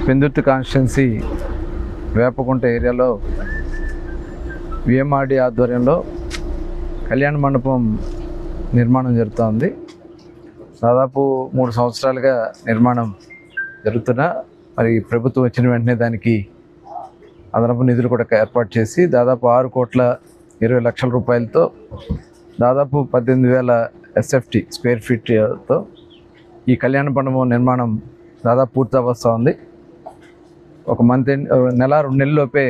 Pendurthi constituency Vepakunta ఏరియాలో VMRD ఆధ్వర్యంలో కళ్యాణ మండపం నిర్మాణం జరుగుతోంది. దాదాపు 3 సంవత్సరాలుగా నిర్మాణం జరుగుతున్నా మరి ప్రభుత్వం వచ్చిన వెంటనే దానికి అదనపు నిధులు కూడా ఏర్పాటు చేసి దాదాపు 6,20,00,000 రూపాయలతో దాదాపు 18,000 SFT స్క్వేర్ ఫీట్తో ఈ కళ్యాణ మండపం నిర్మాణం దాదాపు పూర్తి అవస్థ ఉంది. ఒక నెల 2 నెలల్లోపే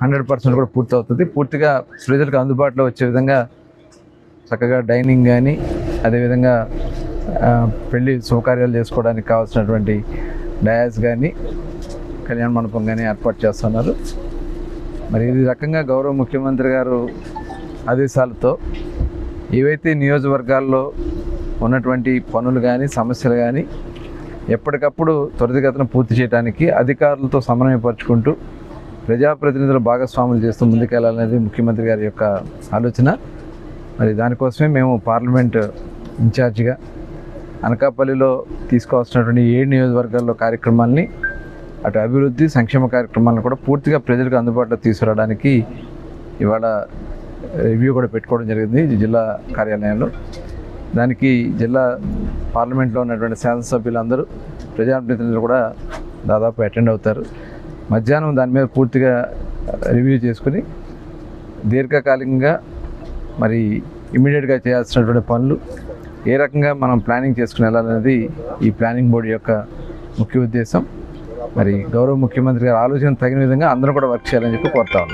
100% కూడా పూర్తి అవుతుంది. పూర్తిగా ప్రజలకు అందుబాటులో వచ్చే విధంగా చక్కగా డైనింగ్ కానీ అదేవిధంగా పెళ్లి శుభకార్యాలు చేసుకోవడానికి కావాల్సినటువంటి డయాస్ కానీ కళ్యాణ మండపం కానీ ఏర్పాటు చేస్తున్నారు. మరి ఈ రకంగా గౌరవ ముఖ్యమంత్రి గారు ఆదేశాలతో ఏవైతే నియోజకవర్గాల్లో ఉన్నటువంటి పనులు కానీ సమస్యలు కానీ ఎప్పటికప్పుడు త్వరితగతిన పూర్తి చేయడానికి అధికారులతో సమన్వయపరుచుకుంటూ ప్రజాప్రతినిధులు భాగస్వాములు చేస్తూ ముందుకెళ్లాలనేది ముఖ్యమంత్రి గారి యొక్క ఆలోచన. మరి దానికోసమే మేము పార్లమెంట్ ఇన్ఛార్జిగా అనకాపల్లిలో తీసుకోవాల్సినటువంటి 7 నియోజకవర్గాల్లో కార్యక్రమాలని అటు అభివృద్ధి సంక్షేమ కార్యక్రమాలను కూడా పూర్తిగా ప్రజలకు అందుబాటులో తీసుకురావడానికి ఇవాళ రివ్యూ కూడా పెట్టుకోవడం జరిగింది జిల్లా కార్యాలయంలో. దానికి జిల్లా పార్లమెంట్లో ఉన్నటువంటి శాసనసభ్యులందరూ ప్రజాప్రతినిధులు కూడా దాదాపు అటెండ్ అవుతారు. మధ్యాహ్నం దాని మీద పూర్తిగా రివ్యూ చేసుకుని దీర్ఘకాలికంగా మరి ఇమీడియట్గా చేయాల్సినటువంటి పనులు ఏ రకంగా మనం ప్లానింగ్ చేసుకుని వెళ్ళాలనేది ఈ ప్లానింగ్ బోర్డు యొక్క ముఖ్య ఉద్దేశం. మరి గౌరవ ముఖ్యమంత్రి గారి ఆలోచన తగిన విధంగా అందరూ కూడా వర్క్ చేయాలని చెప్పి కోరుతా ఉన్నాం.